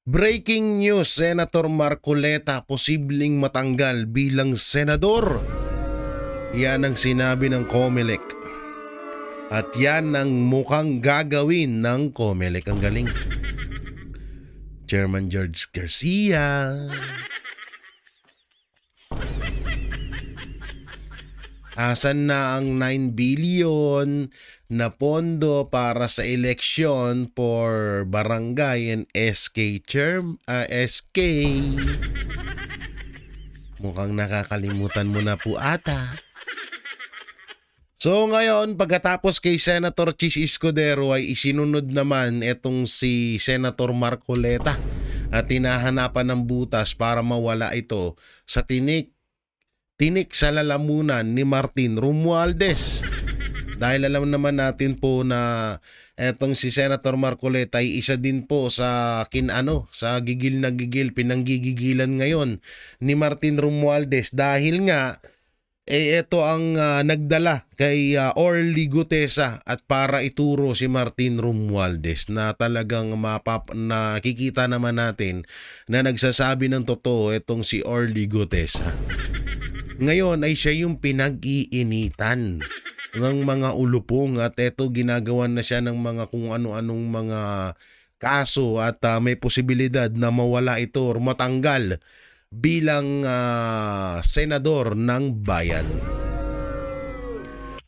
Breaking news, Senator Marcoleta posibleng matanggal bilang senador. Yan ang sinabi ng COMELEC. At yan ang mukhang gagawin ng COMELEC. Ang galing. Chairman George Garcia. Asan na ang 9 billion na pondo para sa eleksyon for barangay and SK SK? Mukhang nakakalimutan mo na po ata. So ngayon, pagkatapos kay Senator Chis Escudero ay isinunod naman itong si Senator Marcoleta at tinahanapan ng butas para mawala ito sa tinik sa lalamunan ni Martin Romualdez. Dahil alam naman natin po na etong si Senator Marcoleta ay isa din po sa sa gigil na gigil, pinanggigigilan ngayon ni Martin Romualdez dahil nga ito ang nagdala kay Orly Gutesa at para ituro si Martin Romualdez na talagang nakikita naman natin na nagsasabi ng totoo itong si Orly Gutesa. Ngayon ay siya yung pinag-iinitan ng mga ulupong at eto ginagawan na siya ng mga kung ano-anong mga kaso at may posibilidad na mawala ito o matanggal bilang senador ng bayan.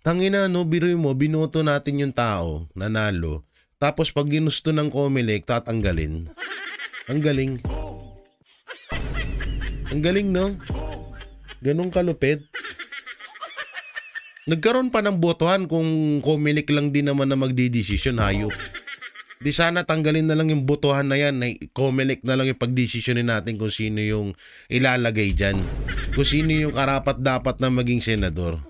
Tangina no, biruin mo, binoto natin yung tao, nanalo. Tapos pag ginusto ng COMELEC, tatanggalin. Ang galing. Ang galing no? Ganong kalupit. Nagkaroon pa ng botohan kung COMELEC lang din naman na magdidesisyon, hayop. Di sana tanggalin na lang yung botohan na yan. COMELEC na lang yung pagdesisyonin natin kung sino yung ilalagay dyan. Kung sino yung karapat-dapat na maging senador.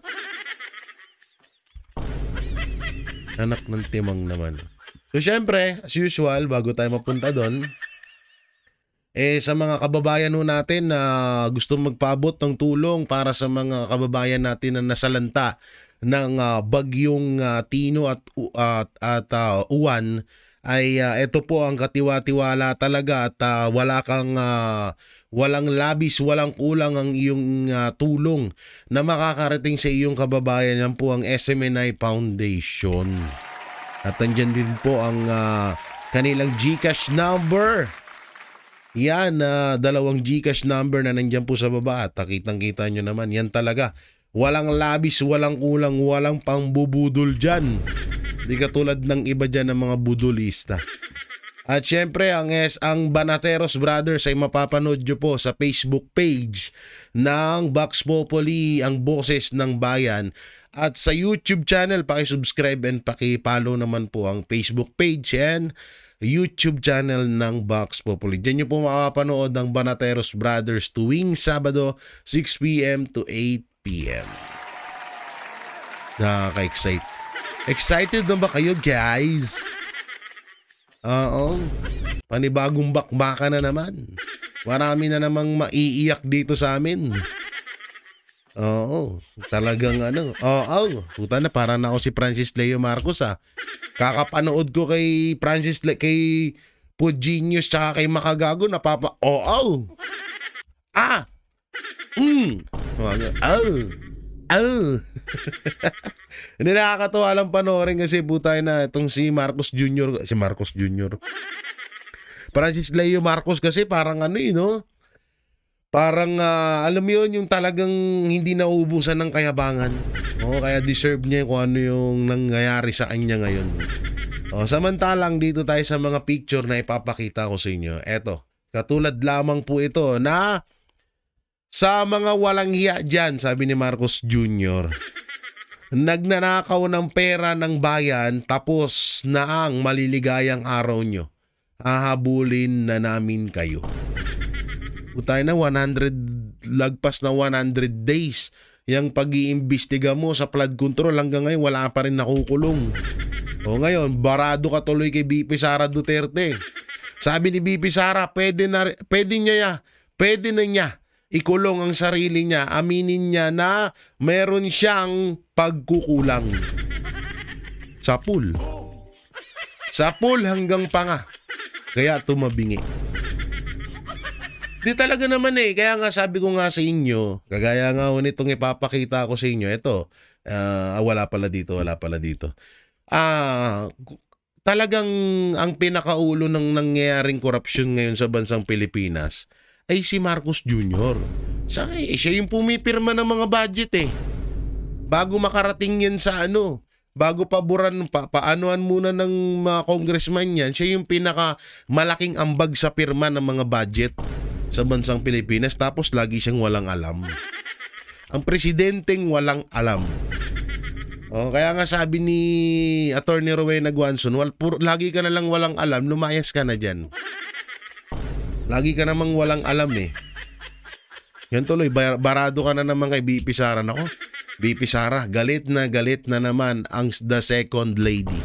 Anak ng timang naman. So syempre, as usual, bago tayo mapunta doon, sa mga kababayan natin na gusto magpaabot ng tulong para sa mga kababayan natin na nasalanta ng bagyong Tino at Uwan, ay ito po ang katiwa-tiwala talaga at walang labis, walang kulang ang iyong tulong na makakarating sa iyong kababayan. Yan po ang SMNI Foundation. At andyan din po ang kanilang GCash number. Yan, dalawang GCash number na nandyan po sa baba at kitang-kita nyo naman. Yan talaga. Walang labis, walang kulang, walang pangbubudol dyan. Di katulad ng iba dyan ng mga budulista. At syempre, ang Banateros Brothers ay mapapanood nyo po sa Facebook page ng Vox Populi, ang boses ng bayan. At sa YouTube channel, pakisubscribe and pakipollow naman po ang Facebook page and YouTube channel ng Vox Populi. Diyan nyo po makapanood ng Banateros Brothers tuwing Sabado, 6 p.m. to 8 p.m. Nakaka-excite. Excited na ba kayo, guys? Oo. Panibagong bakbaka na naman. Marami na namang maiiyak dito sa amin. Oo. Talagang Oo. Puta na, parang ako si Francis Leo Marcos Kakapanood ko kay Francis, kay Puginius, tsaka kay Makagago, Oo. Hindi, nakakatawa lang panoorin kasi butay na itong si Marcos Jr. Francis Leo Marcos kasi parang parang alam mo yun, yung talagang hindi nauubusan ng kayabangan. Kaya deserve niya kung ano yung nangyayari sa kanya ngayon. Samantalang dito tayo sa mga picture na ipapakita ko sa inyo. Eto, katulad lamang po ito na sa mga walang hiya dyan, sabi ni Marcos Jr., nagnanakaw ng pera ng bayan tapos na ang maliligayang araw nyo. Hahabulin na namin kayo. Utay na 100, lagpas na 100 days. Yung pag-iimbestiga mo sa flood control hanggang ngayon wala pa rin nakukulong. Ngayon, barado ka tuloy kay BP Sara Duterte. Sabi ni BP Sara, pwede na niya ikulong ang sarili niya, aminin niya na meron siyang pagkukulang. Sa pool hanggang panga. Kaya tumabingi. Di talaga naman eh. Kaya nga sabi ko nga sa inyo, kagaya nga ho nitong ipapakita ko sa inyo, ito, wala pala dito, wala pala dito. Talagang ang pinakaulo ng nangyayaring korupsyon ngayon sa bansang Pilipinas ay si Marcos Jr. Siya yung pumipirma ng mga budget eh. Bago makarating yan sa bago paanoan muna ng mga congressman yan, siya yung pinaka malaking ambag sa pirma ng mga budget sa bansang Pilipinas, tapos lagi siyang walang alam. Ang presidenteng walang alam. Kaya nga sabi ni Attorney Rowena Guanzon, lagi ka na lang walang alam, lumayas ka na dyan. Lagi ka namang walang alam eh. Yan tuloy, barado ka na naman kay BP Sara. Nako, BP Sara, galit na naman ang the second lady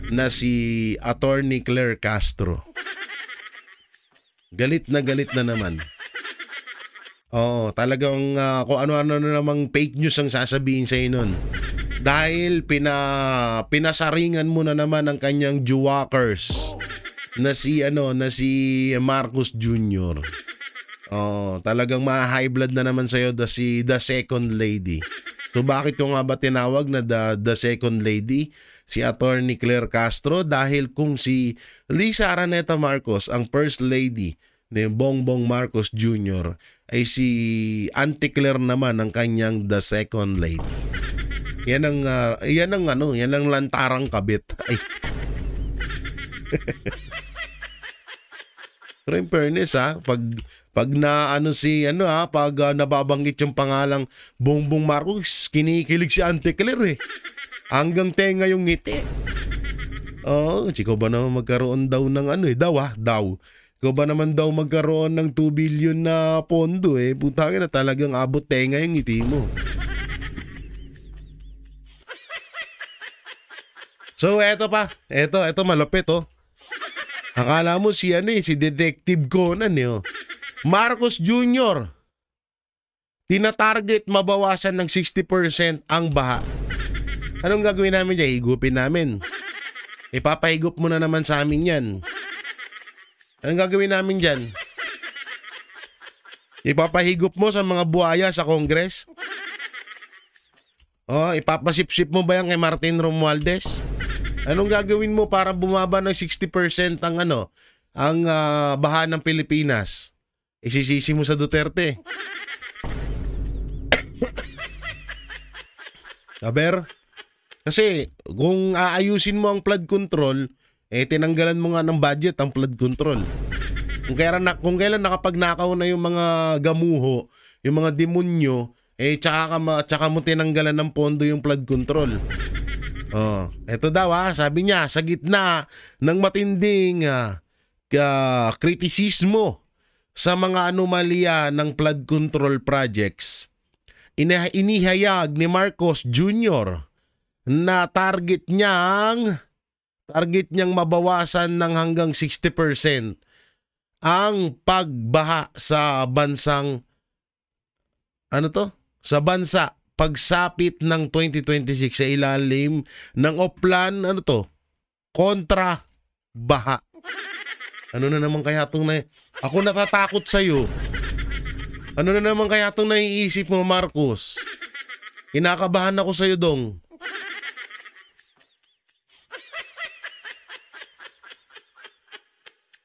na si Attorney Claire Castro. Galit na naman. Talagang kung ano-ano na namang fake news ang sasabihin sa nun. Dahil pinasaringan mo na naman ang kanyang juwakers na si Marcos Jr. Talagang ma-high blood na naman sa'yo the second lady. So bakit ko nga ba tinawag na the second lady? Si Attorney Claire Castro, dahil kung si Lisa Araneta Marcos ang first lady ni Bongbong Marcos Jr. ay si Auntie Claire naman ang kanyang the second lady. Yan ang lantarang kabit. Ay. Pero in fairness pag nababanggit yung pangalang Bongbong Marcos, kinikilig si Auntie Claire eh. Hanggang tenga yung ngiti. Ikaw ba naman magkaroon daw ng daw. Ikaw ba naman daw magkaroon ng 2 billion na pondo eh. Putangin na, talagang abot tenga yung ngiti mo. So eto malupit oh. Akala mo si Detective Conan eh oh. Marcos Jr. Tinatarget mabawasan ng 60% ang baha. Anong gagawin namin dyan? Higupin namin. Ipapahigup mo na naman sa amin yan. Anong gagawin namin dyan? Ipapahigup mo sa mga buhaya sa Congress? Ipapasipsip mo ba yan kay Martin Romualdez? Anong gagawin mo para bumaba ng 60% ang baha ng Pilipinas? Isisisi mo sa Duterte. Aber, kasi kung aayusin mo ang flood control, tinanggalan mo nga ng budget ang flood control. Kung kailan nakapagnakaw na yung mga gamuho, yung mga demonyo, tsaka mo tinanggalan ng pondo yung flood control. Eto daw sabi niya, sa gitna ng matinding kritisismo sa mga anomalya ng flood control projects, inihayag ni Marcos Jr. na target niyang mabawasan ng hanggang 60% ang pagbaha sa bansang sa bansa pagsapit ng 2026 sa ilalim ng Oplan kontra baha. Ano na naman kaya itong ako natatakot sa'yo. Ano na naman kaya itong naiisip mo, Marcos? Kinakabahan ako sa'yo, dong.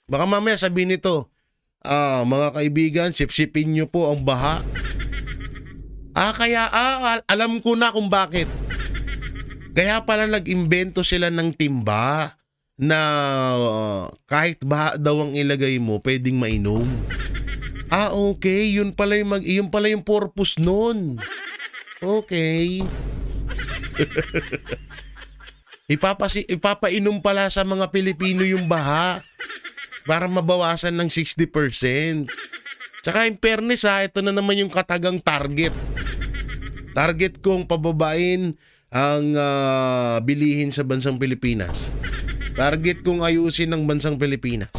Baka mamaya sabihin nito, mga kaibigan, sipsipin nyo po ang baha. Alam ko na kung bakit. Kaya pala nag-imbento sila ng timba na kahit baha daw ang ilagay mo, pwedeng mainom. Okay. Yun pala yung purpose nun. Okay. Ipapainom pala sa mga Pilipino yung baha para mabawasan ng 60%. Tsaka in fairness ito na naman yung katagang target. Target kong pababain ang bilihin sa bansang Pilipinas. Target kong ayusin ang bansang Pilipinas.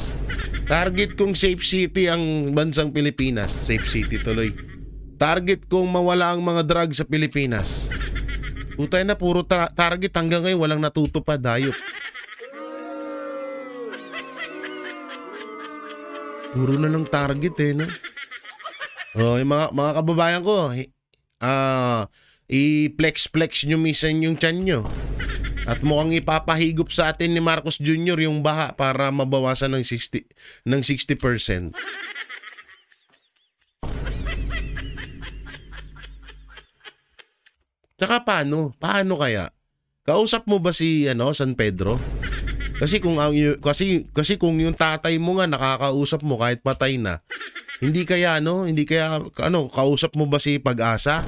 Target kong safe city ang bansang Pilipinas. Safe city tuloy. Target kong mawala ang mga drugs sa Pilipinas. Putay na, puro target hanggang ngayon walang natutupad, hayop. Puro na lang target eh, no? Oh, yung mga kababayan ko, i-flex-flex nyo minsan yung tiyan nyo. At mukhang ipapahigop sa atin ni Marcos Jr. yung baha para mabawasan ng 60%. Tsaka paano? Paano kaya? Kausap mo ba si San Pedro? Kasi kung yung tatay mo nga nakakausap mo kahit patay na, hindi kaya kausap mo ba si Pag-asa?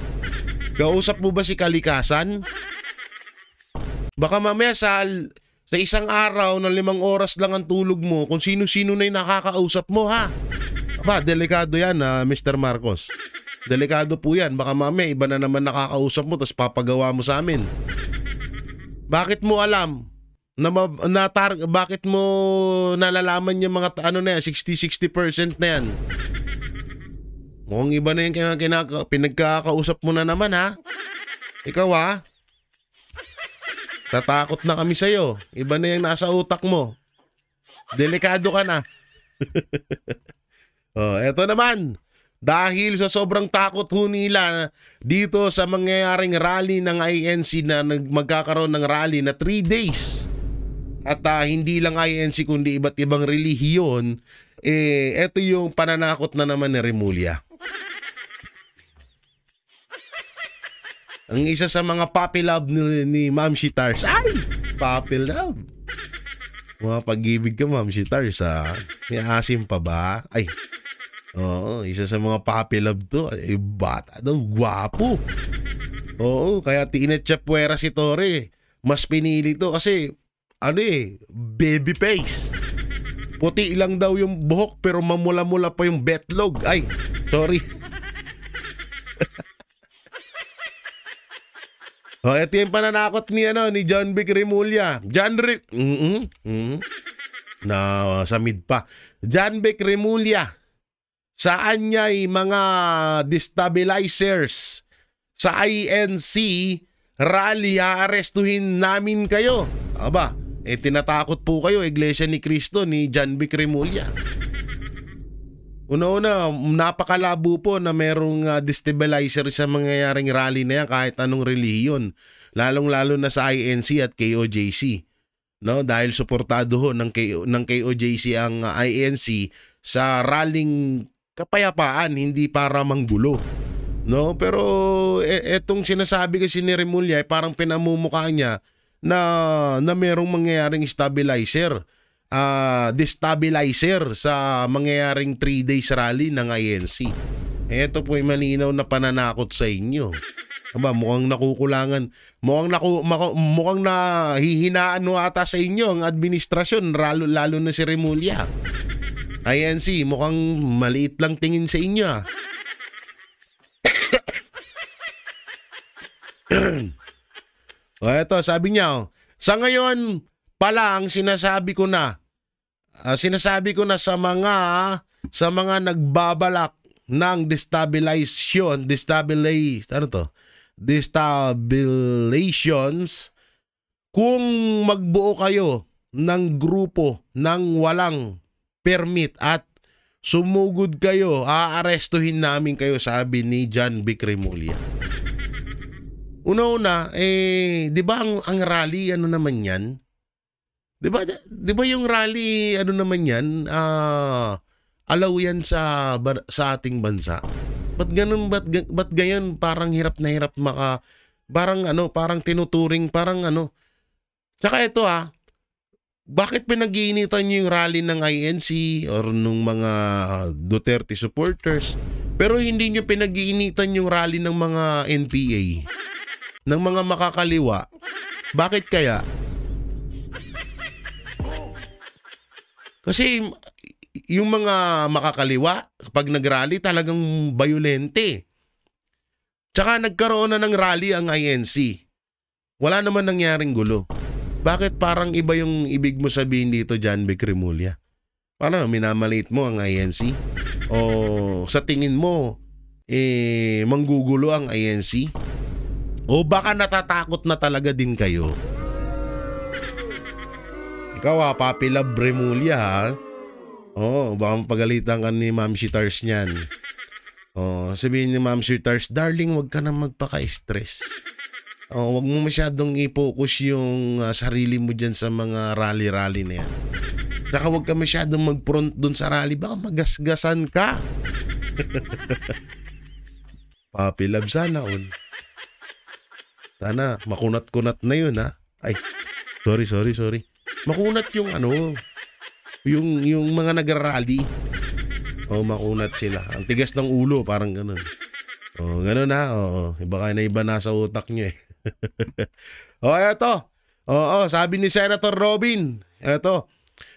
Kausap mo ba si Kalikasan? Baka mamaya sa isang araw na 5 oras lang ang tulog mo, kung sino-sino na yung nakakausap mo, ha? Aba, delikado yan, Mr. Marcos. Delikado po yan. Baka mamaya iba na naman nakakausap mo tapos papagawa mo sa amin. Bakit mo alam? Bakit mo nalalaman yung mga 60% na yan? Mukhang iba na yung pinagkakausap mo na naman, ha? Ikaw, ha? Tatakot na kami sa'yo. Iba na yung nasa utak mo. Delikado ka na. Oh, eto naman. Dahil sa sobrang takot ho nila dito sa mangyayaring rally ng INC na magkakaroon ng rally na 3 days. At hindi lang INC kundi iba't ibang relihiyon, eto yung pananakot na naman ni Remulla. Ang isa sa mga puppy love ni Ma'am Shitars. Ay! Puppy love. Mga pag-ibig ka, Ma'am Shitars, ha? May asim pa ba? Ay. Oo, isa sa mga puppy love to. Ay, bata daw, gwapo. Oo, kaya tinetsa puwera si Torre. Mas pinili to kasi, baby face. Puti lang daw yung buhok pero mamula-mula pa yung betlog. Ay, sorry. Oh, ito yung pananakot ni John Vic Remulla. Samid pa. John Vic Remulla. Saan niya'y mga destabilizers sa INC rally, aarestuhin namin kayo. Aba, tinatakot po kayo, Iglesia ni Cristo ni John Vic Remulla. Una-una, napakalabo po na merong destabilizer sa mangyayaring rally na yan kahit anong relihiyon. Lalong-lalo na sa INC at KOJC. No? Dahil suportado ho ng KOJC ang INC sa rallying kapayapaan, hindi para manggulo. No? Pero etong sinasabi kasi ni Remulla, parang pinamumukha niya na merong mangyayaring destabilizer sa mangyayaring 3 days rally ng INC. Ito po ay malinaw na pananakot sa inyo. Aba, mukhang nakukulangan, mukhang nahihinaan ata sa inyo ang administrasyon, lalo na si Remulla. INC, mukhang maliit lang tingin sa inyo. O eto, sabi niya, sa ngayon pala ang sinasabi ko na sa mga nagbabalak ng destabilizations, kung magbuo kayo ng grupo ng walang permit at sumugod kayo, aarestuhin namin kayo, sabi ni John Vic Remulla. Una-una, di ba ang rally, naman yan? Di ba yung rally, naman yan, alaw yan sa ating bansa? Ba't ganyan parang hirap na hirap parang tinuturing, Tsaka ito bakit pinag-iinitan niyo yung rally ng INC or nung mga Duterte supporters, pero hindi niyo pinag-iinitan yung rally ng mga NPA, ng mga makakaliwa? Bakit kaya? Kasi yung mga makakaliwa, kapag nag-rally, talagang bayolente. Tsaka nagkaroon na ng rally ang INC. Wala naman nangyaring gulo. Bakit parang iba yung ibig mo sabihin dito, John Vic Remulla? Parang minamaliit mo ang INC? O sa tingin mo, manggugulo ang INC? O baka natatakot na talaga din kayo? Ikaw Papi Love Remulla, Oo, baka mapagalitan ka ni Ma'am Shitars niyan. Oh, sabihin ni Ma'am Shitars, darling, wag ka na magpaka-stress. Oh, wag mo masyadong i-focus yung sarili mo dyan sa mga rally-rally na yan. Saka wag ka masyadong mag-front dun sa rally, baka magasgasan ka. Papi love, sana all. Sana makunat-kunat na yun, ha. Ay, sorry. Makunat yung yung mga nagrarally. Oh, makunat sila. Ang tigas ng ulo, parang ganun. Oh, ganun ha. Oh, baka na iba nasa utak nyo eh. Oh, eto. Oo, sabi ni Senator Robin. Eto,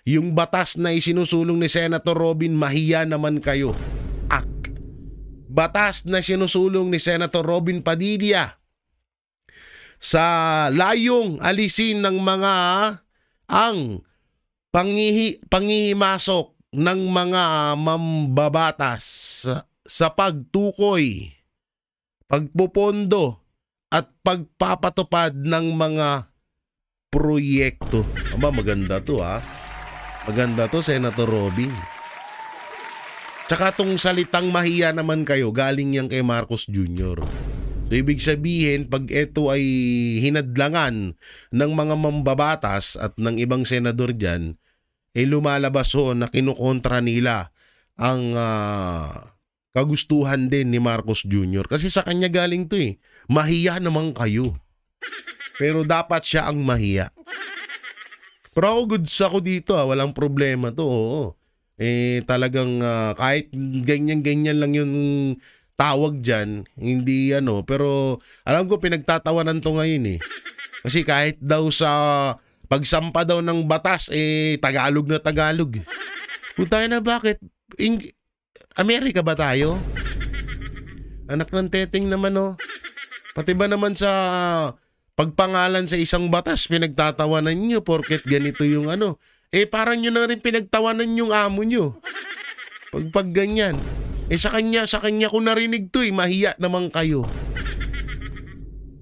yung batas na isinusulong ni Senator Robin, mahiya naman kayo. Batas na sinusulong ni Senator Robin Padilla sa layong alisin ng mga ang pangihimasok ng mga mambabatas sa pagtukoy, pagpupondo at pagpapatupad ng mga proyekto. Aba, maganda to ha. Maganda to, Senator Robin. Tsaka tong salitang mahiya naman kayo, galing yan kay Marcos Jr. So, ibig sabihin, pag ito ay hinadlangan ng mga mambabatas at ng ibang senador dyan, lumalabas na kinukontra nila ang kagustuhan din ni Marcos Jr. Kasi sa kanya galing to eh. Mahiya naman kayo. Pero dapat siya ang mahiya. Pero ako goods ako dito walang problema to. Oo. Talagang kahit ganyan-ganyan lang yung tawag dyan, hindi pero alam ko pinagtatawanan to ngayon eh. Kasi kahit daw sa pagsampa daw ng batas, Tagalog na Tagalog. Putay na, bakit? Amerika ba tayo? Anak ng teteng naman Pati ba naman sa pagpangalan sa isang batas, pinagtatawanan nyo porket ganito yung parang nyo na rin pinagtawanan yung amo nyo. Pag ganyan. Sa kanya ko narinig to mahiya naman kayo.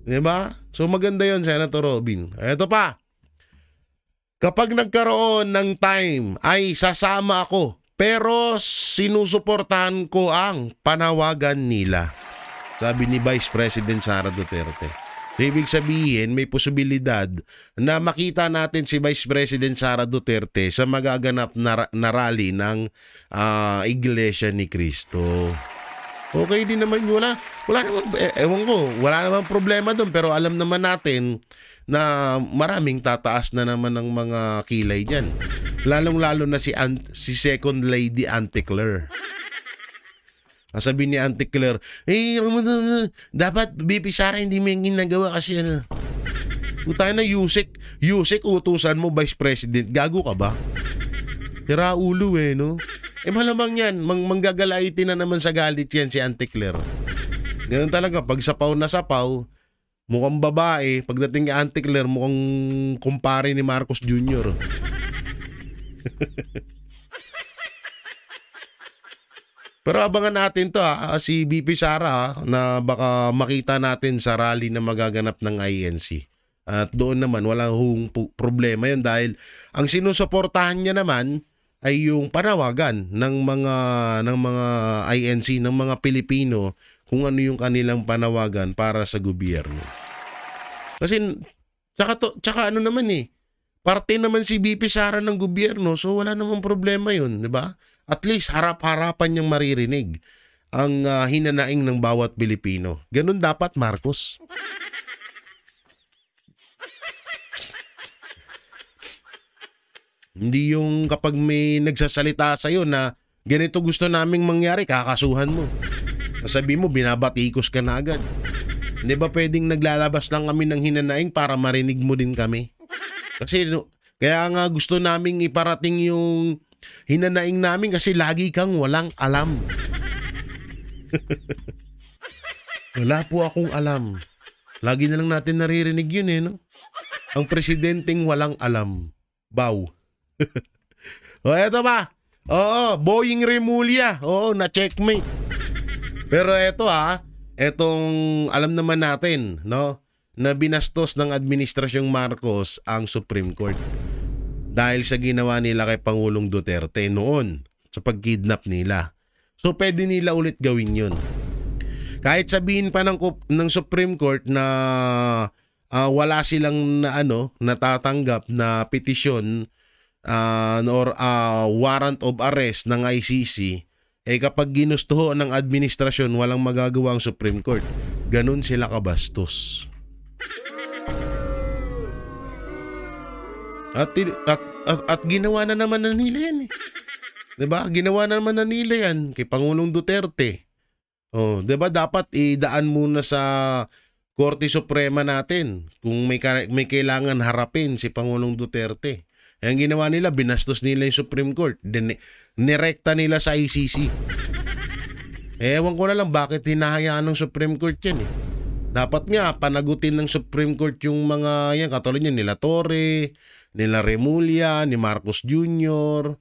Diba? So maganda yon, Senator Robin. Eto pa. Kapag nagkaroon ng time ay sasama ako, pero sinusuportahan ko ang panawagan nila. Sabi ni Vice President Sara Duterte. So, ibig sabihin, may posibilidad na makita natin si Vice President Sara Duterte sa magaganap na rally ng Iglesia ni Cristo. Okay din naman, wala naman, ewan ko, wala naman problema doon, pero alam naman natin na maraming tataas na naman ng mga kilay dyan. Lalong-lalo na si Second Lady Auntie Claire. Sabi ni Auntie Claire, dapat BP Sara hindi mo yung ginagawa kasi Utay na Yusek utusan mo Vice President. Gago ka ba? Tira ulo no? Malamang yan, manggagalaitin na naman sa galit yan si Auntie Claire. Ganun talaga, pag sapaw na sapaw, mukhang babae, pagdating kay Auntie Claire, mukhang kumpare ni Marcos Jr. Pero abangan natin to si BP Sara na baka makita natin sa rally na magaganap ng INC. At doon naman wala hong problema yun dahil ang sinusuportahan niya naman ay yung panawagan ng mga INC, ng mga Pilipino kung ano yung kanilang panawagan para sa gobyerno. Kasi tsaka naman parte naman si BP Sara ng gobyerno, so wala namang problema yun, di ba? At least harap-harapan niyang maririnig ang hinanaing ng bawat Pilipino. Ganun dapat, Marcos. Hindi yung kapag may nagsasalita sa'yo na ganito gusto naming mangyari, kakasuhan mo. Sabi mo, binabatikos ka na agad. Hindi ba pwedeng naglalabas lang kami ng hinanaing para marinig mo din kami? Kasi kaya nga gusto naming iparating yung hinanaing namin kasi lagi kang walang alam. Wala po akong alam. Lagi na lang natin naririnig yun no? Ang presidenteng walang alam. Bow. O eto ba? Oo, Boying Remulla. Oo, na-checkmate. Pero eto etong alam naman natin, no? Na binastos ng Administrasyong Marcos ang Supreme Court. dahil sa ginawa nila kay Pangulong Duterte noon sa pagkidnap nila. So pwede nila ulit gawin yun. Kahit sabihin pa ng Supreme Court na wala silang natatanggap na petisyon or warrant of arrest ng ICC, kapag ginusto ng administrasyon, walang magagawa ang Supreme Court. Ganun sila kabastos. At ginawa na naman na nila yan. Diba? Ginawa na naman na nila yan kay Pangulong Duterte. Diba? Dapat idaan muna sa Korte Suprema natin kung may kailangan harapin si Pangulong Duterte. Ang ginawa nila, binastos nila yung Supreme Court. Nirekta nila sa ICC. Ewan ko na lang bakit hinahayaan ng Supreme Court yan eh. Dapat nga, panagutin ng Supreme Court yung mga yan, katulad niya, nila Torre, nila Remulla, ni Marcos Jr.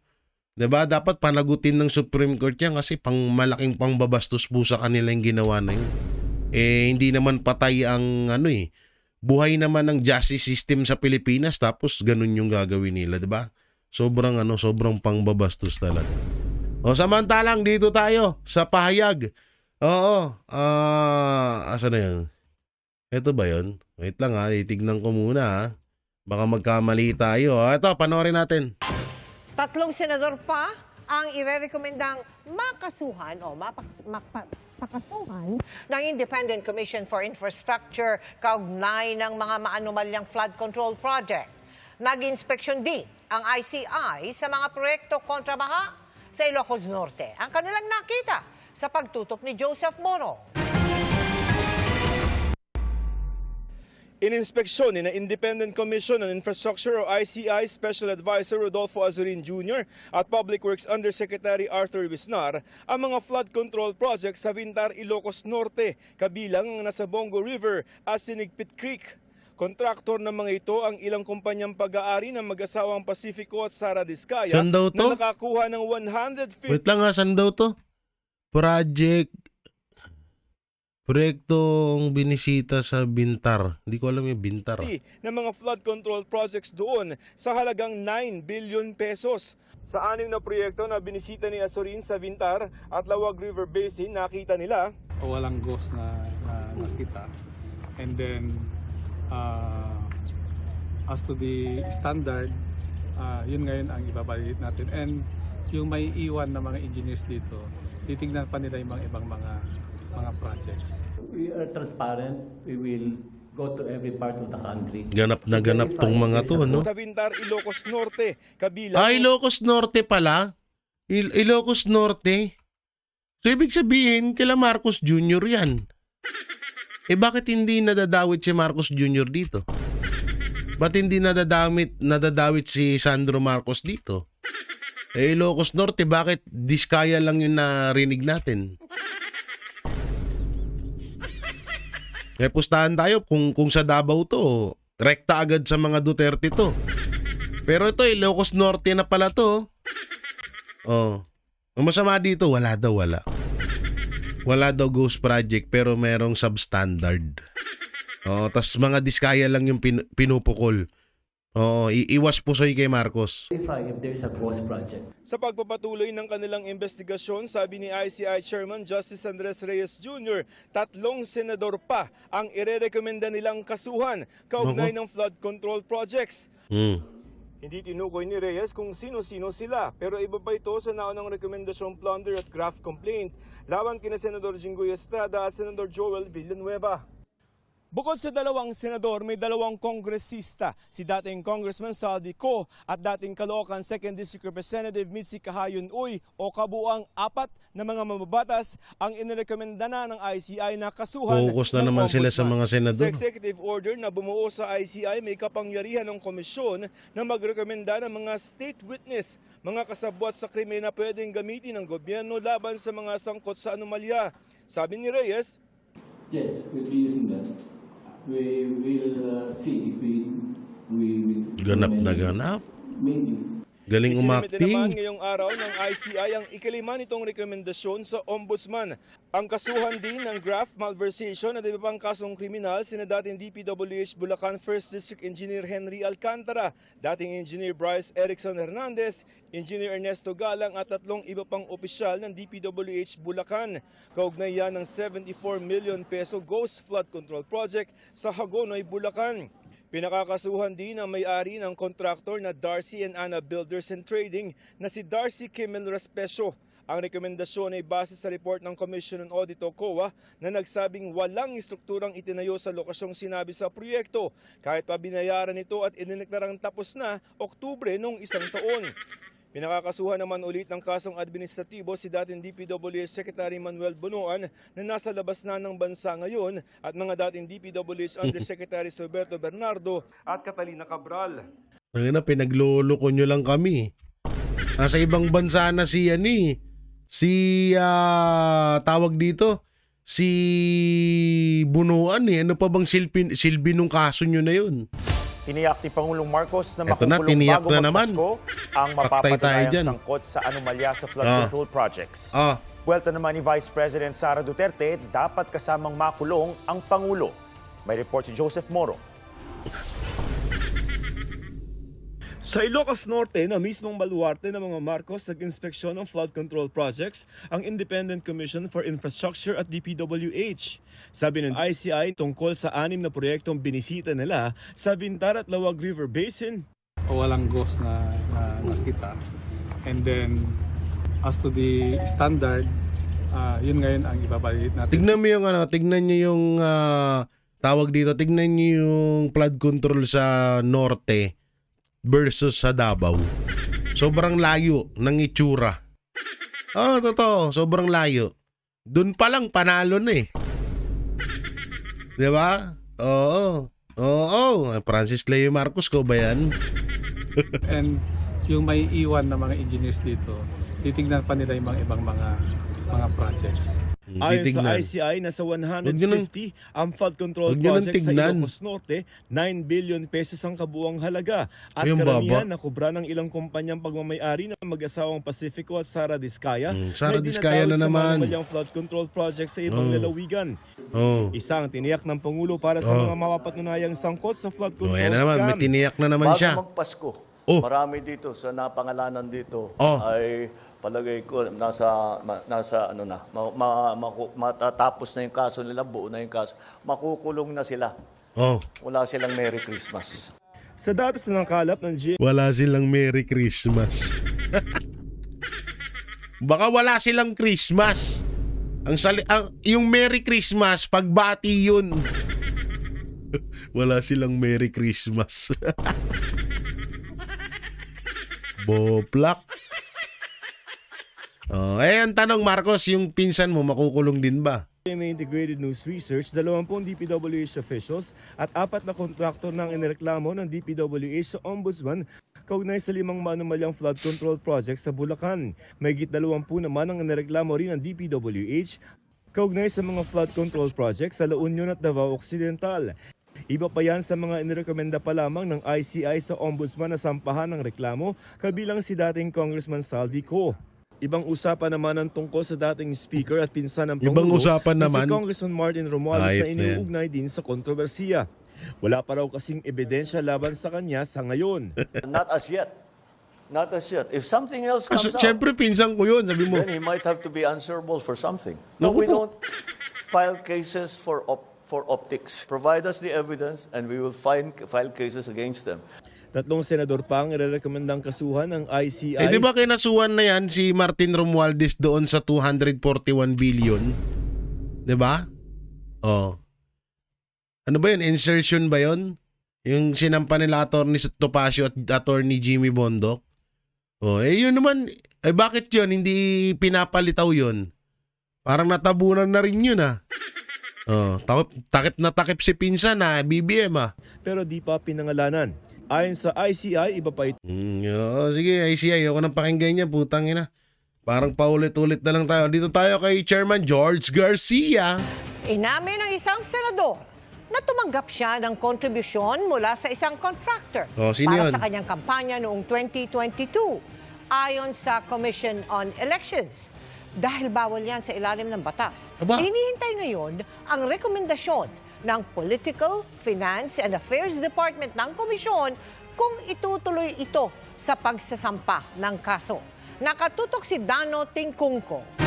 Diba? Dapat panagutin ng Supreme Court yan kasi malaking pangbabastos po sa kanila yung ginawa na yun. Hindi naman patay ang buhay naman ng justice system sa Pilipinas tapos ganun yung gagawin nila, diba? Sobrang pangbabastos talaga. Samantalang dito tayo sa pahayag. Asa na yan? Ito ba yun? Wait lang itignan ko muna Baka magkamali tayo. Ito, panoorin natin. 3 senador pa ang irerekomendang makasuhan o pakasuhan ng Independent Commission for Infrastructure kaugnay ng mga maanumalyang flood control project. Nag-inspeksyon din ang ICI sa mga proyekto kontra baha sa Ilocos Norte. Ang kanilang nakita sa pagtutok ni Joseph Moro. Ininspeksyon ni Independent Commission on Infrastructure o ICI Special Advisor Rodolfo Azurin Jr. at Public Works Undersecretary Arthur Bisnar ang mga flood control projects sa Vintar, Ilocos Norte, kabilang ang nasa Bongo River at Sinigpit Creek. Kontraktor ng mga ito ang ilang kumpanyang pag-aari ng mag-asawang Pacifico at Sara Diskaya na nakakuha ng 150... Wait lang saan daw to? Proyektong binisita sa Bintar. Hindi ko alam yung Bintar. ...ng mga flood control projects doon sa halagang 9 billion pesos. Sa 6 na proyekto na binisita ni Azurin sa Vintar at Lawag River Basin, nakita nila walang ghost na nakita. And then, as to the standard, yun ngayon ang ibabalit natin. And yung may iwan na mga engineers dito, titignan pa nila yung mga ibang mga projects. We are transparent. We will go to every part of the country. Ganap na ganap tong mga to, no? Sa Vintar, Ilocos Norte, kabilang... Ilocos Norte pala? Ilocos Norte? So, ibig sabihin, kila Marcos Jr. yan. Bakit hindi nadadawit si Marcos Jr. dito? Ba't hindi nadadawit si Sandro Marcos dito? Ilocos Norte, bakit Diskaya lang yung narinig natin? Pustahan tayo kung sa Davao to, rekta agad sa mga Duterte to. Pero ito Ilocos Norte na pala to. Ang masama dito, wala daw. Wala daw ghost project pero merong substandard. Tas mga Diskaya lang yung pinupukol. Iwas pusoy kay Marcos. If there's a ghost project. Sa pagpapatuloy ng kanilang investigasyon, sabi ni ICI Chairman Justice Andres Reyes Jr., 3 senador pa ang irerekomenda nilang kasuhan kaugnay ng flood control projects. Hindi tinukoy ni Reyes kung sino-sino sila, pero iba pa ito sa naunang rekomendasyong plunder at graft complaint laban kina Senador Jinggoy Estrada at Senador Joel Villanueva. Bukod sa 2 senador, may 2 kongresista, si dating Congressman Saldi Co at dating Caloocan 2nd District Representative Mitzi Kahayon Uy o kabuuang 4 na mga mababatas ang inirekomenda na ng ICI na kasuhan. Focus na naman sila sa mga senador. Sa executive order na bumuo sa ICI, may kapangyarihan ng komisyon na magrekomenda ng mga state witness, mga kasabwat sa krimen na pwedeng gamitin ng gobyerno laban sa mga sangkot sa anomalya. Sabi ni Reyes, yes, we'll be using that. We will see if we ganap na ganap. maybe. Galing Isinumite naman umakting. ngayong araw ng ICI ang ikalima nitong rekomendasyon sa Ombudsman. Ang kasuhan din ng graft malversation at iba pang kasong kriminal sina dating DPWH Bulacan 1st District Engineer Henry Alcantara, dating Engineer Bryce Erickson Hernandez, Engineer Ernesto Galang at 3 iba pang opisyal ng DPWH Bulacan. Kaugnay yan ng 74 million peso ghost flood control project sa Hagonoy, Bulacan. Pinakakasuhan din ang may-ari ng kontraktor na Darcy and Anna Builders and Trading na si Darcy Kimmel Respesio. Ang rekomendasyon ay base sa report ng Commission on Audit o COA na nagsabing walang istrukturang itinayo sa lokasyong sinabi sa proyekto kahit pa binayaran ito at inineklarang tapos na Oktubre noong isang taon. Pinakakasuhan naman ulit ng kasong administratibo si dating DPWH Secretary Manuel Bonoan na nasa labas na ng bansa ngayon at mga dating DPWH Undersecretaries Roberto Bernardo at Catalina Cabral. Ngayon na, pinagloloko nyo lang kami. Nasa ibang bansa na si tawag dito, si Bunuan eh. Ano pa bang silbi nung kaso nyo na yun? Tiniyak ni Pangulong Marcos na Eto na, makukulong tiniyak bago na naman. magpasko ang Paktay tayo mapapatunayang dyan. sangkot sa anomalya sa flood control projects. Buwelta naman ni Vice President Sara Duterte, dapat kasamang makulong ang Pangulo. May report si Joseph Moro. Sa Ilocos Norte na mismong baluarte ng mga Marcos nag-inspeksyon ng flood control projects ang Independent Commission for Infrastructure at DPWH. Sabi ng ICI tungkol sa 6 na proyektong binisita nila sa Vintar at Lawag River Basin. Walang ghost na nakita. And then, as to the standard, yun ngayon ang ibabalita natin. Tignan mo yung tignan niyo yung tawag dito, tignan niyo yung flood control sa norte versus sa Davao. Sobrang layo ng itsura. Totoo, sobrang layo. Doon pa lang panalo na eh. 'Di ba? Oo. Francis Leo Marcos ko ba yan? And yung may iwan na mga engineers dito, titignan pa nila yung mga ibang mga projects. Ayon sa ICI, nasa 150 ang flood control project sa Ilocos Norte, 9 billion pesos ang kabuuang halaga. At karamihan na kubra ng ilang kumpanyang pagmamayari ng mag-asawang Pacifico at Sara Diskaya Sara Diskaya na naman. Sa flood control project sa ibang lalawigan. Isang tiniyak ng Pangulo para sa mga mapapatunayang sangkot sa flood control naman, may tiniyak na naman siya. Bago magpasko, marami dito sa napangalanan dito ay palagay ko nasa matatapos na yung kaso nila, buo na yung kaso, makukulong na sila. Wala silang Merry Christmas. Sa datos ng kalap ng GMA, wala silang Merry Christmas. Baka wala silang Christmas. Yung Merry Christmas, pagbati yun. Wala silang Merry Christmas. Boplak. Ang tanong, Marcos, yung pinsan mo makukulong din ba? GMA Integrated News Research, 20 DPWH officials at 4 na kontraktor ng inireklamo ng DPWH sa Ombudsman kaugnay sa 5 manumalyang flood control projects sa Bulacan. Mahigit 20 naman ang inireklamo rin ng DPWH kaugnay sa mga flood control projects sa La Union at Davao Occidental. Iba pa yan sa mga inirekomenda pa lamang ng ICI sa Ombudsman na sampahan ng reklamo, kabilang si dating Congressman Saldi Co. Ibang usapan naman ang tungkol sa dating speaker at pinsan ng Pangulo, Ibang usapan naman si Congressman Martin Romualdez na iniuugnay din sa kontrobersiya. Wala pa raw kasing ebidensya laban sa kanya sa ngayon. Not as yet. Not as yet. If something else comes out, Siyempre, pinsan ko yun, sabi mo. then he might have to be answerable for something. No, we don't file cases for optics. Provide us the evidence and we will file cases against them. 3 senador pa ang irerekomendang kasuhan ng ICI. Di ba kinasuhan na yan si Martin Romualdez doon sa 241 billion? Di ba? Ano ba yun? Insertion ba yun? Yung sinampa nila Atty. Topacio at Atty. Jimmy Bondoc? Yun naman. Bakit yun? Hindi pinapalitaw yun. Parang natabunan na rin yun takip na takip si pinsan na BBM Pero di pa pinangalanan. Ayon sa ICI, iba pa ito. Sige, ICI, ako nang pakinggan niya, putang ina. Parang paulit-ulit na lang tayo. Dito tayo kay Chairman George Garcia. Inamin ng isang senador na tumanggap siya ng kontribusyon mula sa isang contractor sino para yun? sa kanyang kampanya noong 2022 ayon sa Commission on Elections. Dahil bawal yan sa ilalim ng batas. Hinihintay ngayon ang rekomendasyon ng Political, Finance and Affairs Department ng Komisyon kung itutuloy ito sa pagsasampa ng kaso. Nakatutok si Dano Tingkungko.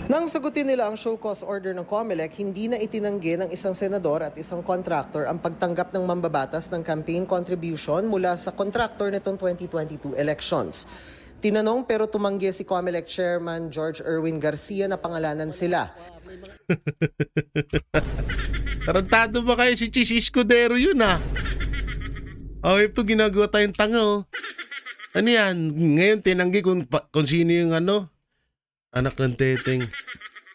Nang sagutin nila ang show cause order ng COMELEC, hindi na itinanggi ng isang senador at isang contractor ang pagtanggap ng mambabatas ng campaign contribution mula sa contractor nitong 2022 elections. Tinanong pero tumanggi si COMELEC Chairman George Erwin Garcia na pangalanan sila. Tarantado ba kayo si Chis Escudero yun ito ginagawa tayong tanga Ano yan? Ngayon tinanggi kung sino yung anak ng teteng.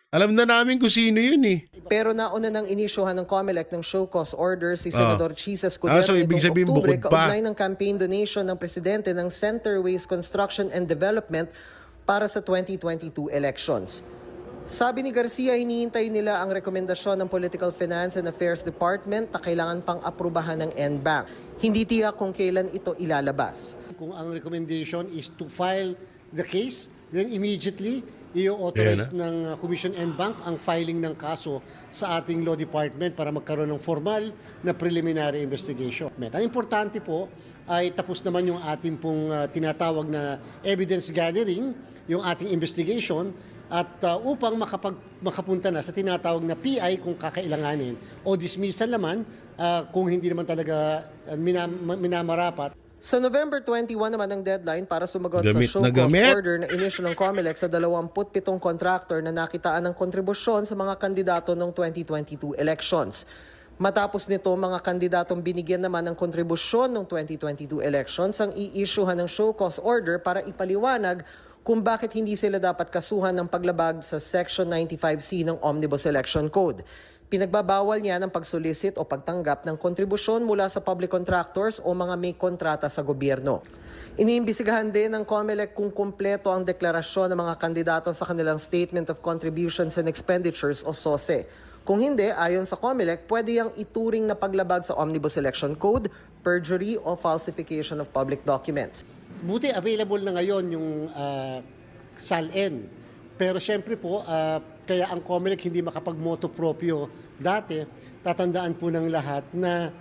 Alam na namin kung sino yun Pero nauna nang inisyuhan ng COMELEC ng show cause order si Senador Chis Escudero so ibig sabihin Oktubre bukod pa. kaugnay ng campaign donation ng presidente ng Centerways Construction and Development para sa 2022 elections. Sabi ni Garcia, hinihintay nila ang rekomendasyon ng Political Finance and Affairs Department na kailangan pang aprubahan ng NBank. Hindi tiyak kung kailan ito ilalabas. Kung ang recommendation is to file the case, then immediately i-authorize ng Commission NBank ang filing ng kaso sa ating Law Department para magkaroon ng formal na preliminary investigation. Ang importante po ay tapos naman yung ating pong tinatawag na evidence gathering, yung ating investigation, at upang makapunta na sa tinatawag na PI kung kakailanganin o dismissal naman kung hindi naman talaga minamarapat. Sa November 21 naman ang deadline para sumagot sa show cause order na inisyu ng COMELEC sa 27 contractor na nakitaan ng kontribusyon sa mga kandidato ng 2022 elections. Matapos nito, mga kandidatong binigyan naman ng kontribusyon ng 2022 elections ang i-issuehan ng show cause order para ipaliwanag kung bakit hindi sila dapat kasuhan ng paglabag sa Section 95C ng Omnibus Election Code. Pinagbabawal niya ng pagsolicit o pagtanggap ng kontribusyon mula sa public contractors o mga may kontrata sa gobyerno. Iniimbisigahan din ng COMELEC kung kumpleto ang deklarasyon ng mga kandidato sa kanilang Statement of Contributions and Expenditures o SOSE. Kung hindi, ayon sa COMELEC, pwede yang ituring na paglabag sa Omnibus Election Code, perjury o falsification of public documents. Buti available na ngayon yung SALN. Pero syempre po, kaya ang COMELEC hindi makapag-moto proprio dati, tatandaan po ng lahat na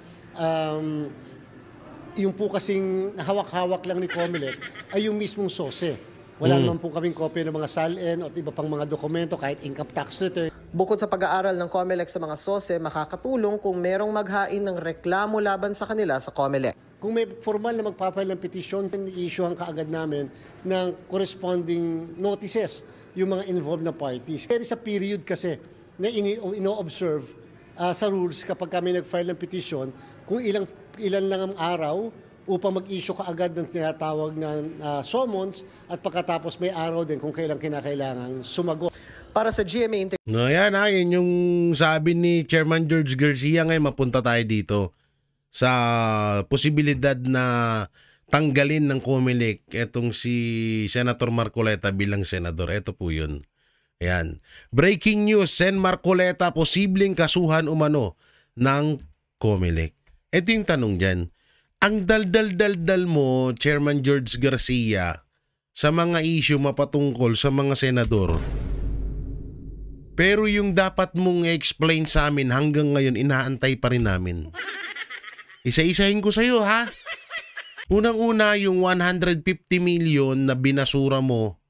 yung po kasing hawak-hawak lang ni COMELEC ay yung mismong SOSE. Wala naman po kaming kopya ng mga SALN o iba pang mga dokumento kahit income tax return. Bukod sa pag-aaral ng COMELEC sa mga SOSE, makakatulong kung merong maghain ng reklamo laban sa kanila sa COMELEC. Kung may formal na magpapile ng petisyon, i-issuehan kaagad namin ng corresponding notices yung mga involved na parties. There is a period kasi na ino-observe sa rules kapag kami nag-file ng petisyon kung ilan lang ang araw upang mag-issue kaagad ng tinatawag na summons at pagkatapos may araw din kung kailan kinakailangan sumagot. Para sa GMA yun yung sabi ni Chairman George Garcia. Ngayon mapunta tayo dito sa posibilidad na tanggalin ng COMELEC etong si Senator Marcoleta bilang senador. Ito po yun. Ayan. Breaking news, Sen Marcoleta posibleng kasuhan umano ng COMELEC. Ito yung tanong dyan. Ang dal-dal-dal-dal mo, Chairman George Garcia, sa mga issue mapatungkol sa mga senador. Pero yung dapat mong i-explain sa amin hanggang ngayon, inaantay pa rin namin. Isa-isahin ko sa'yo, ha? Unang-una, yung 150 million na binasura mo,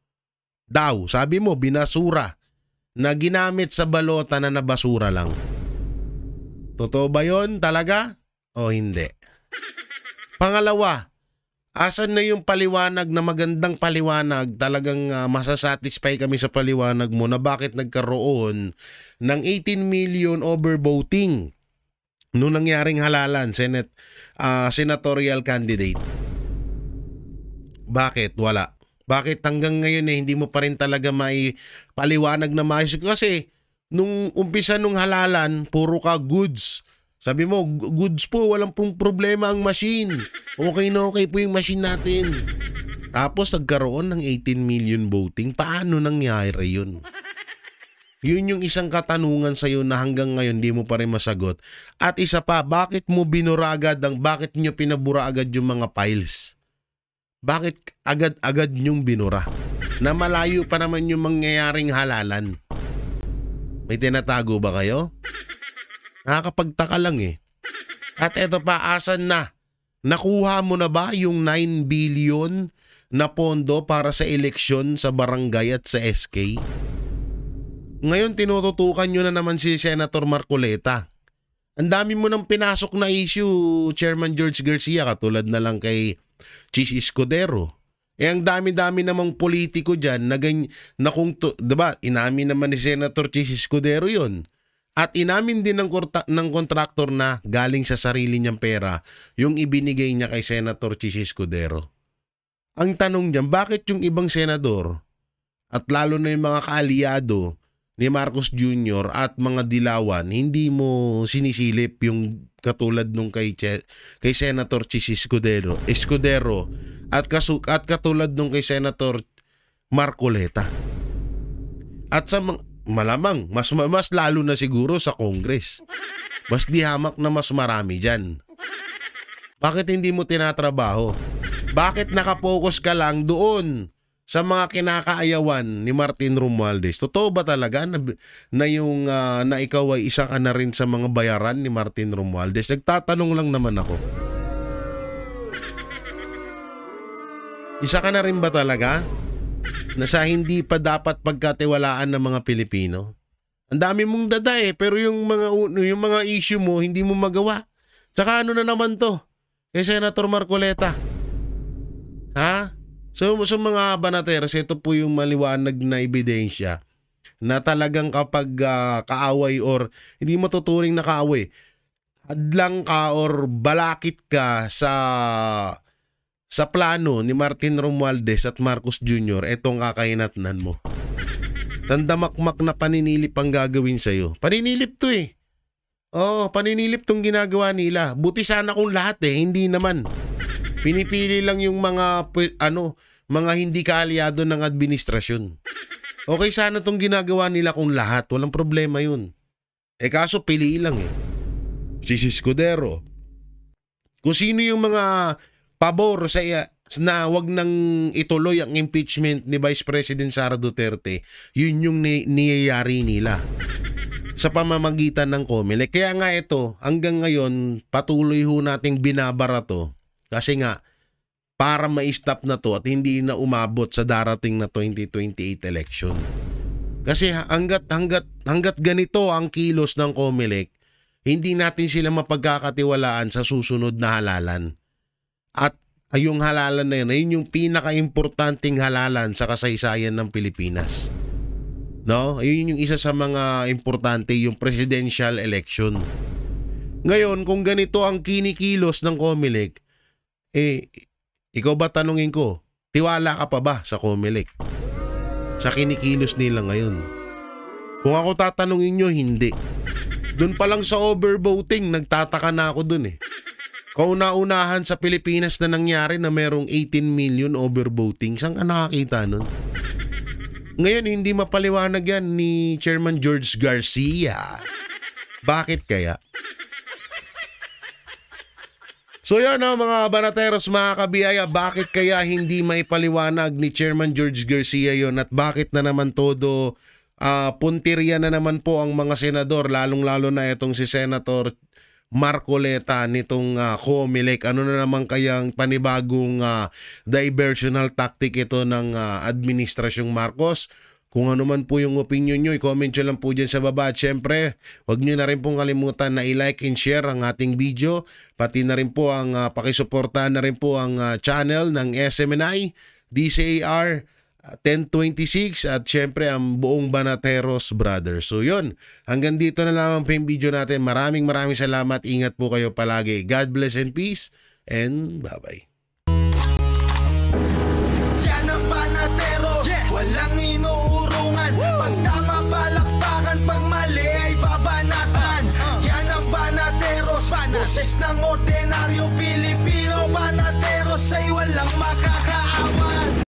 sabi mo, binasura, na ginamit sa balota na nabasura lang. Totoo ba yun talaga? O hindi? Pangalawa, asan na yung paliwanag na magandang paliwanag, talagang masasatisfy kami sa paliwanag mo na bakit nagkaroon ng 18 million overvoting noong nangyaring halalan, senatorial candidate. Bakit? Wala. Bakit hanggang ngayon hindi mo pa rin talaga may paliwanag na maayos? Kasi nung umpisa nung halalan, puro ka goods. Sabi mo, goods po, walang pong problema ang machine. Okay na okay po yung machine natin. Tapos nagkaroon ng 18 million voting. Paano nangyari yun? Yun yung isang katanungan sa'yo na hanggang ngayon di mo pa rin masagot. At isa pa, bakit mo binura agad bakit nyo pinabura agad yung mga files? Bakit agad-agad nyong binura? Na malayo pa naman yung mangyayaring halalan. May tinatago ba kayo? Nakakapagtaka lang eh. At eto pa, asan na? Nakuha mo na ba yung 9 billion na pondo para sa eleksyon sa barangay at sa SK? Ngayon tinututukan nyo na naman si Senator Marcoleta. Ang dami mo nang pinasok na issue, Chairman George Garcia, katulad na lang kay Chis Escudero. Ang dami-dami namang politiko dyan na kung diba, inamin naman ni Senator Chis Escudero yun. At inamin din ng kontraktor na galing sa sarili niyang pera yung ibinigay niya kay Senator Chis Escudero. Ang tanong dyan, bakit yung ibang senador at lalo na yung mga kaalyado ni Marcos Jr. at mga dilawan, hindi mo sinisilip yung katulad nung kay Senator Chis Escudero at katulad nung kay Senator Marcoleta. At sa malamang, mas lalo na siguro sa Congress. Mas di hamak na mas marami dyan. Bakit hindi mo tinatrabaho? Bakit nakapokus ka lang doon sa mga kinakaayawan ni Martin Romualdez? Totoo ba talaga na ikaw ay isa ka na rin sa mga bayaran ni Martin Romualdez? Nagtatanong lang naman ako. Isa ka na rin ba talaga na sa hindi pa dapat pagkatiwalaan ng mga Pilipino? Ang dami mong dada pero yung mga issue mo hindi mo magawa. Tsaka ano na naman to kay Senator Marcoleta? Ha? So mga banateros, ito po yung maliwanag na ebidensya na talagang kapag kaaway or hindi matuturing na kaaway, hadlang ka or balakit ka sa plano ni Martin Romualdez at Marcos Jr., etong kakainatnan mo. Tandamakmak na paninilip ang gagawin sa'yo. Paninilip to eh. Oo, paninilip tong ginagawa nila. Buti sana kung lahat hindi naman. Pinipili lang yung mga hindi kaalyado ng administrasyon. Okay sana tong ginagawa nila kung lahat. Walang problema yun. Kaso pili lang Si Escudero. Kung sino yung mga pabor sa na wag nang ituloy ang impeachment ni Vice President Sara Duterte, yun yung niyayari nila sa pamamagitan ng COMELEC. Kaya nga ito, hanggang ngayon, patuloy ho nating binabara to. Kasi nga, para ma-stop na to at hindi na umabot sa darating na 2028 election. Kasi hanggat ganito ang kilos ng COMELEC, hindi natin sila mapagkakatiwalaan sa susunod na halalan. At yung halalan na yun, ayun yung pinaka-importanting halalan sa kasaysayan ng Pilipinas. No? Ayun yung isa sa mga importante, yung presidential election. Ngayon, kung ganito ang kinikilos ng COMELEC, ikaw ba tanungin ko, tiwala ka pa ba sa COMELEC? Sa kinikilos nila ngayon? Kung ako tatanungin nyo, hindi. Doon pa lang sa overvoting, nagtataka na ako doon Kauna-unahan sa Pilipinas na nangyari na merong 18 million overvoting. Saan ka nakakita nun? Ngayon, hindi mapaliwanag yan ni Chairman George Garcia. Bakit kaya? So yan mga banateros, mga kabiyaya, bakit kaya hindi may paliwanag ni Chairman George Garcia yon at bakit na naman todo puntirya na naman po ang mga senador, lalong-lalo na itong si Senator Marcoleta nitong COMELEC. Ano na naman kayang panibagong diversional tactic ito ng Administrasyong Marcos? Kung ano man po yung opinion nyo, i-comment nyo lang po dyan sa baba. At syempre, huwag nyo na rin pong kalimutan na i-like and share ang ating video. Pati na rin po ang pakisuportahan na rin po ang channel ng SMNI, DCAR 1026 at syempre ang buong Banateros Brothers. So yun, hanggang dito na lamang po yung video natin. Maraming salamat. Ingat po kayo palagi. God bless and peace and bye-bye. Yan ang Banateros, walang inuurungan. Pag tama palakpakan, pag mali ay babanatan. Yan ang Banateros, boses ng ordinaryong Pilipino.